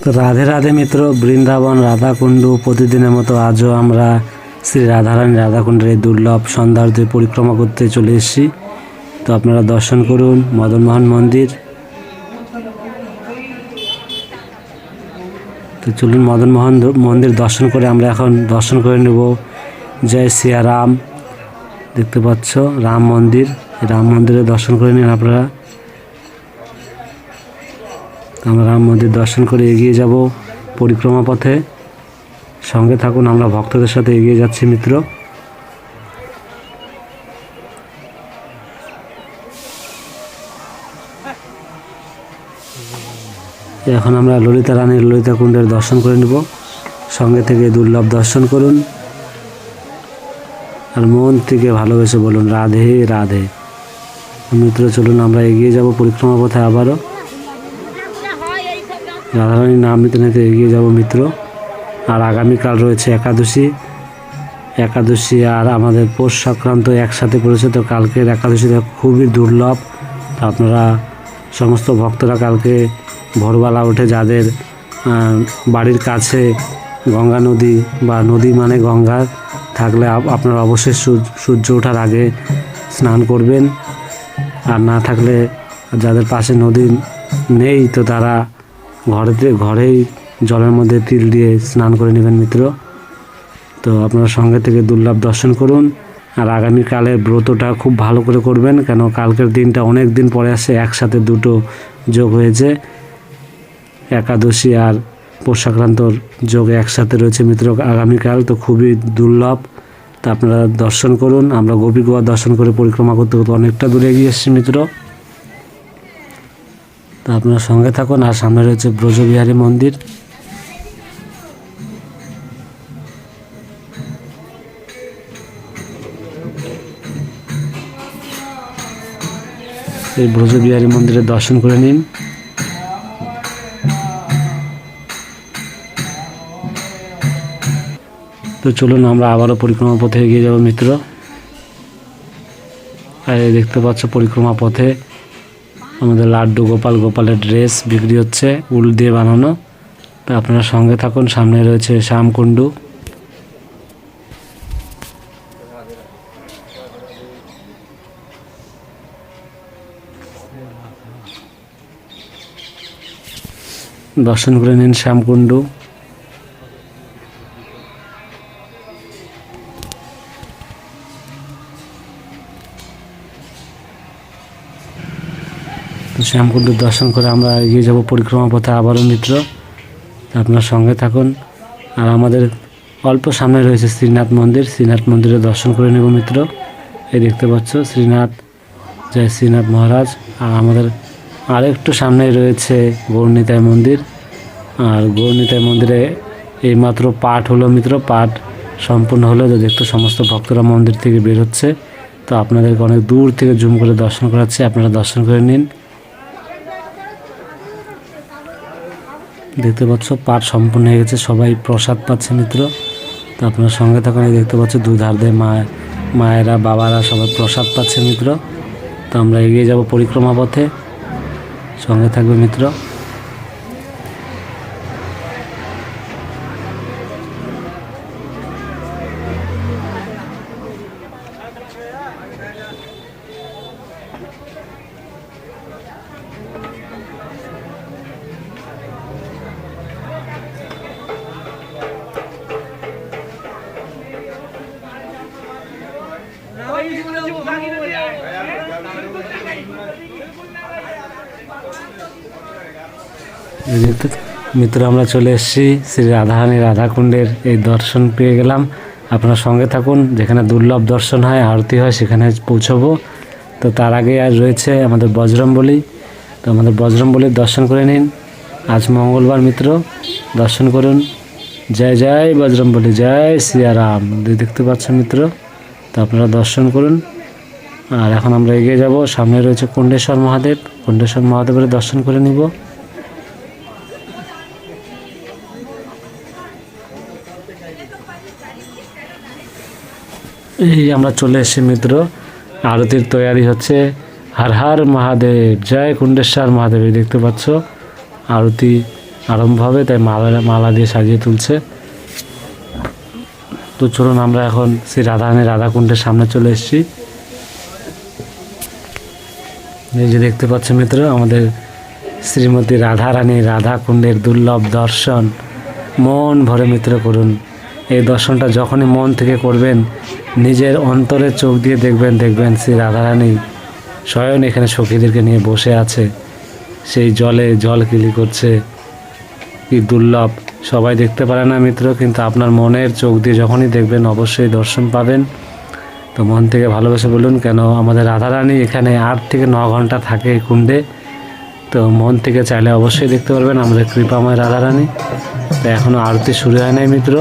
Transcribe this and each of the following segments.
তো রাধে রাধে মিত্র, বৃন্দাবন রাধাকুণ্ড প্রতিদিনের মতো আজও আমরা শ্রী রাধারানী রাধাকুণ্ডের এই দুর্লভ সন্ধ্যার্থে পরিক্রমা করতে চলে এসেছি। তো আপনারা দর্শন করুন মদনমোহন মন্দির। তো চলুন মদনমোহন মন্দির দর্শন করে আমরা এখন দর্শন করে নেব জয় সিয়া রাম। দেখতে পাচ্ছ রাম মন্দির, রাম মন্দিরে দর্শন করে নিন আপনারা। আমরা রাম মন্দির দর্শন করে এগিয়ে যাব পরিক্রমা পথে। সঙ্গে থাকুন, আমরা ভক্তদের সাথে এগিয়ে যাচ্ছি মিত্র। এখন আমরা ললিতা রানীর ললিতা কুণ্ডের দর্শন করে নেব। সঙ্গে থেকে দুর্লভ দর্শন করুন আর মন থেকে ভালোবেসে বলুন রাধে রাধে। মিত্র চলুন আমরা এগিয়ে যাব পরিক্রমা পথে আবারও। রাধারানীর নাম নিতে নিতে এগিয়ে যাব মিত্র। আর আগামীকাল রয়েছে একাদশী আর আমাদের পৌষ সংক্রান্ত একসাথে পড়েছে। তো কালকের একাদশীটা খুবই দুর্লভ। আপনারা সমস্ত ভক্তরা কালকে ভোরবেলা উঠে যাদের বাড়ির কাছে গঙ্গা নদী বা নদী মানে গঙ্গা থাকলে আপনারা অবশ্যই সূর্য ওঠার আগে স্নান করবেন। আর না থাকলে যাদের পাশে নদী নেই তো তারা ঘরেই জলের মধ্যে তিল দিয়ে স্নান করে নেবেন মিত্র। তো আপনারা সঙ্গে থেকে দুর্লভ দর্শন করুন। আর আগামীকালের ব্রতটা খুব ভালো করে করবেন, কেন কালকের দিনটা অনেক দিন পরে আসে, একসাথে দুটো যোগ হয়েছে। একাদশী আর পৌষ সংক্রান্তর যোগ একসাথে রয়েছে মিত্র আগামীকাল। তো খুবই দুর্লভ। তো আপনারা দর্শন করুন। আমরা গোপী গোয়া দর্শন করে পরিক্রমা করতে করতে অনেকটা দূরে এগিয়ে এসেছি মিত্র। তো আপনারা সঙ্গে থাকুন। আর সামনে রয়েছে ব্রজবিহারী মন্দির। এই ব্রজবিহারী মন্দিরে দর্শন করে নিন। তো চলুন আমরা আবারও পরিক্রমা পথে এগিয়ে যাব মিত্র। আর দেখতে পাচ্ছ পরিক্রমা পথে আমাদের লাড্ডু গোপালের ড্রেস বিক্রি হচ্ছে, উল দিয়ে বানানো। তো আপনারা সঙ্গে থাকুন। সামনে রয়েছে শ্যামকুণ্ডু। দর্শন করে নিন শ্যামকুণ্ডু। শ্যামকুণ্ডুর দর্শন করে আমরা এগিয়ে যাব পরিক্রমা পথে আবারও মিত্র। আপনার সঙ্গে থাকুন। আর আমাদের অল্প সামনে রয়েছে শ্রীনাথ মন্দির। শ্রীনাথ মন্দিরে দর্শন করে নেব মিত্র। এই দেখতে পাচ্ছ শ্রীনাথ, জয় শ্রীনাথ মহারাজ। আর আমাদের আরেকটু সামনেই রয়েছে গৌরনিতাই মন্দির। আর গৌরনিতাই মন্দিরে এইমাত্র পাঠ হলো মিত্র, পাঠ সম্পূর্ণ হলো। তো দেখতে সমস্ত ভক্তরা মন্দির থেকে বের হচ্ছে। তো আপনাদেরকে অনেক দূর থেকে জুম করে দর্শন করাচ্ছে, আপনারা দর্শন করে নিন। দেখতে পাচ্ছ পাঠ সম্পূর্ণ হয়ে গেছে, সবাই প্রসাদ পাচ্ছে মিত্র। তো আপনার সঙ্গে থাকুন। দেখতে পাচ্ছ দুধার দিয়ে মায়েরা বাবারা সবাই প্রসাদ পাচ্ছে মিত্র। তো আমরা এগিয়ে যাব পরিক্রমা পথে, সঙ্গে থাকবে মিত্র। মিত্র আমরা চলে এসেছি শ্রী রাধারানী রাধাকুণ্ডের এই দর্শন পেয়ে গেলাম। আপনার সঙ্গে থাকুন। যেখানে দুর্লভ দর্শন হয়, আরতি হয়, সেখানে পৌঁছবো। তো তার আগে আজ রয়েছে আমাদের বজরংবলী। তো আমাদের বজরংবলীর দর্শন করে নিন। আজ মঙ্গলবার মিত্র, দর্শন করুন। জয় জয় বজরংবলী, জয় সিয়া রাম। দেখতে পাচ্ছেন মিত্র। তো আপনারা দর্শন করুন। আর এখন আমরা এগিয়ে যাব। সামনে রয়েছে কুণ্ডেশ্বর মহাদেব। কুণ্ডেশ্বর মহাদেবের দর্শন করে নিব। এই আমরা চলে এসেছি মিত্র। আরতির তৈরি হচ্ছে। हर हर महादेव, जय कुंडेश्वर महादेव। देखते पाচ্ছ आरती আরম্ভ হবে, তাই মালা দিয়ে সাজিয়ে তুলছে। তো চলুন আমরা এখন শ্রী রাধারানী রাধাকুণ্ডের সামনে চলে এসেছি। এই যে দেখতে পাচ্ছেন মিত্র, আমাদের শ্রীমতী রাধারানী রাধাকুণ্ডের দুর্লভ দর্শন মন ভরে মিত্র করুন। এই দর্শনটা যখনই মন থেকে করবেন, নিজের অন্তরের চোখ দিয়ে দেখবেন শ্রী রাধারানী স্বয়ং এখানে সখীদেরকে নিয়ে বসে আছে, সেই জলে জল কিলি করছে। কি দুর্লভ, সবাই দেখতে পারে না মিত্র, কিন্তু আপনার মনের চোখ দিয়ে যখনই দেখবেন অবশ্যই দর্শন পাবেন। তো মন থেকে ভালোবেসে বলুন, কেন আমাদের রাধারানী এখানে 8 থেকে 9 ঘন্টা থাকে এই কুণ্ডে। তো মন থেকে চাইলে অবশ্যই দেখতে পারবেন আমাদের কৃপাময় রাধারানী। তো এখনও আরতি শুরু হয় নাই মিত্র,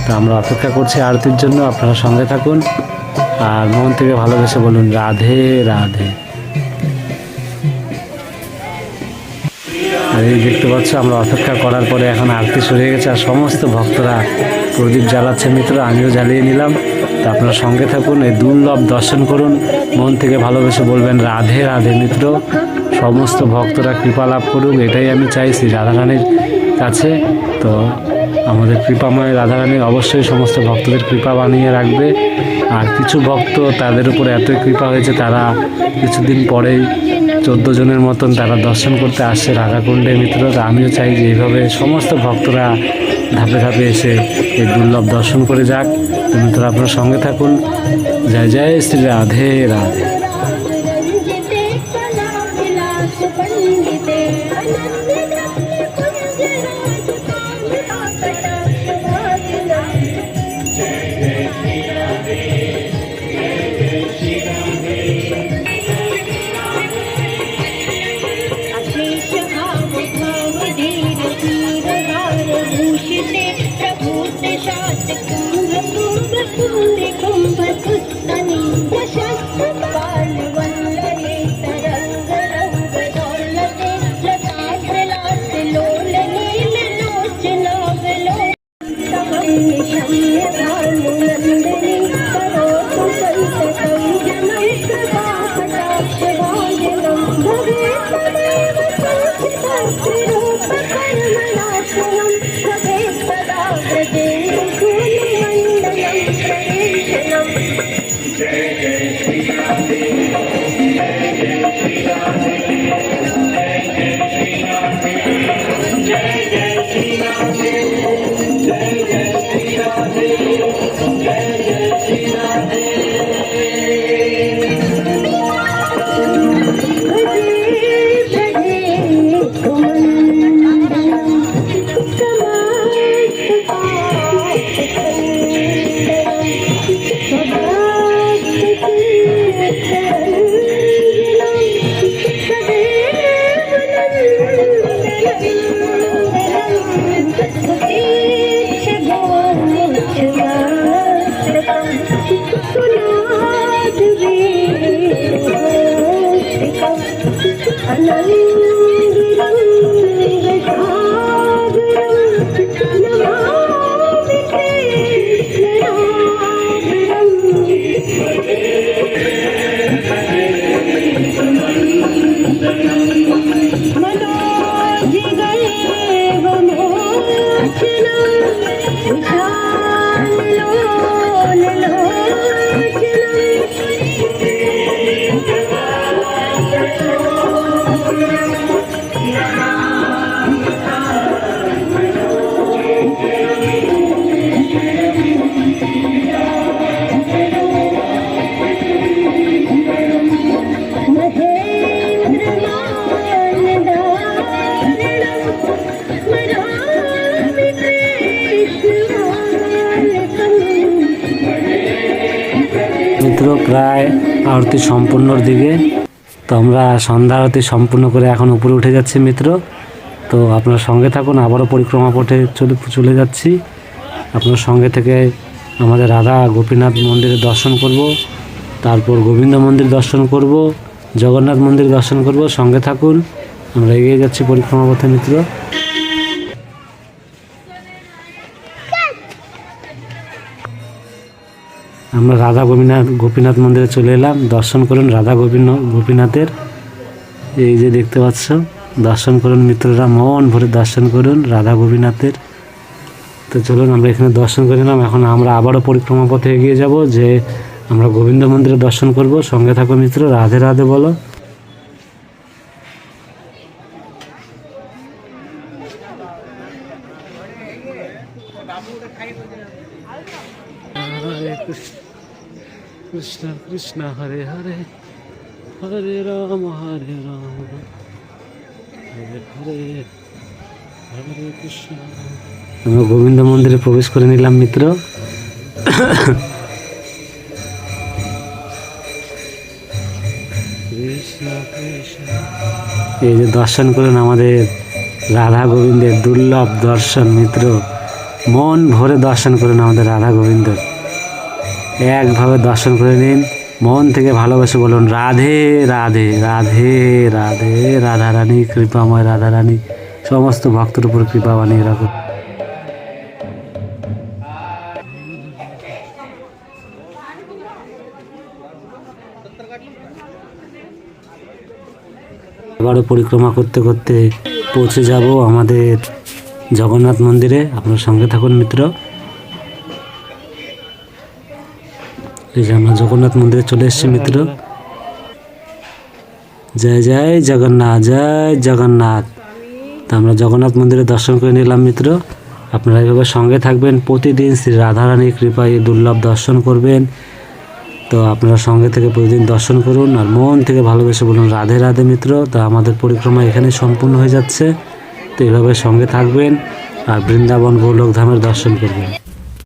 তো আমরা অপেক্ষা করছি আরতির জন্য। আপনারা সঙ্গে থাকুন আর মন থেকে ভালোবেসে বলুন রাধে রাধে। আর এই দেখতে পাচ্ছ, আমরা অপেক্ষা করার পরে এখন আরতি শুরু হয়ে গেছে আর সমস্ত ভক্তরা প্রদীপ জ্বালাচ্ছে মিত্র, আমিও জ্বালিয়ে নিলাম। তো আপনারা সঙ্গে থাকুন, এই দুর্লভ দর্শন করুন, মন থেকে ভালোবেসে বলবেন রাধে রাধে মিত্র। সমস্ত ভক্তরা কৃপা লাভ করুক, এটাই আমি চাইছি রাধারানীর কাছে। তো আমাদের কৃপাময় রাধারানী অবশ্যই সমস্ত ভক্তদের কৃপা বানিয়ে রাখবে। আর কিছু ভক্ত তাদের উপর এতই কৃপা হয়েছে, তারা কিছুদিন পরেই 14 জনের মতন তারা দর্শন করতে আসছে রাধাকুণ্ডে মিত্র। তো আমিও চাই যে এইভাবে সমস্ত ভক্তরা ধাপে ধাপে এসে এই দুর্লভ দর্শন করে যাক। তো মিত্র আপনার সঙ্গে থাকুন। জয় জয় শ্রী রাধে রাধে। মিত্র প্রায় আরতি সম্পূর্ণর দিকে। তো আমরা সন্ধ্যা আরতি সম্পূর্ণ করে এখন উপরে উঠে যাচ্ছি মিত্র। তো আপনার সঙ্গে থাকুন, আবারও পরিক্রমা পথে চলে যাচ্ছি। আপনার সঙ্গে থেকে আমাদের রাধা গোপীনাথ মন্দিরের দর্শন করব, তারপর গোবিন্দ মন্দির দর্শন করব, জগন্নাথ মন্দির দর্শন করব। সঙ্গে থাকুন, আমরা এগিয়ে যাচ্ছি পরিক্রমা পথে মিত্র। আমরা রাধা গোপীনাথ মন্দিরে চলে এলাম। দর্শন করুন রাধা গোপীনাথের। এই যে দেখতে পাচ্ছ, দর্শন করুন মিত্ররা, মন ভরে দর্শন করুন রাধা গোপীনাথের। তো চলুন আমরা এখানে দর্শন করে নিলাম। এখন আমরা আবারও পরিক্রমা পথে এগিয়ে যাব, যে আমরা গোবিন্দ মন্দিরে দর্শন করব। সঙ্গে থাকো মিত্র, রাধে রাধে বলো। হরে কৃষ্ণ কৃষ্ণ হরে হরে, হরে রাম হরে হরে হরে কৃষ্ণ। আমরা গোবিন্দ মন্দিরে প্রবেশ করে নিলাম মিত্র। এই যে দর্শন করুন আমাদের রাধা গোবিন্দের দুর্লভ দর্শন মিত্র, মন ভরে দর্শন করুন আমাদের রাধা গোবিন্দের। একভাবে দর্শন করে নিন, মন থেকে ভালোবেসে বলুন রাধে রাধে রাধে রাধে। রাধা রানী কৃপাময়, রাধা রানী সমস্ত ভক্তের উপর কৃপা বানিয়ে রাখুন। এবারও পরিক্রমা করতে করতে পৌঁছে যাব আমাদের জগন্নাথ মন্দিরে। আপনার সঙ্গে থাকুন মিত্র। এই যে আমরা জগন্নাথ মন্দিরে চলে এসেছি মিত্র। জয় জয় জগন্নাথ, জয় জগন্নাথ। তো আমরা জগন্নাথ মন্দিরে দর্শন করে নিলাম মিত্র। আপনারা এইভাবে সঙ্গে থাকবেন, প্রতিদিন শ্রী রাধারানীর কৃপায় দুর্লভ দর্শন করবেন। তো আপনারা সঙ্গে থেকে প্রতিদিন দর্শন করুন আর মন থেকে ভালোবেসে বলুন রাধে রাধে মিত্র। তো আমাদের পরিক্রমা এখানে সম্পূর্ণ হয়ে যাচ্ছে। তো এইভাবে সঙ্গে থাকবেন আর বৃন্দাবন গোলক ধামের দর্শন করবেন।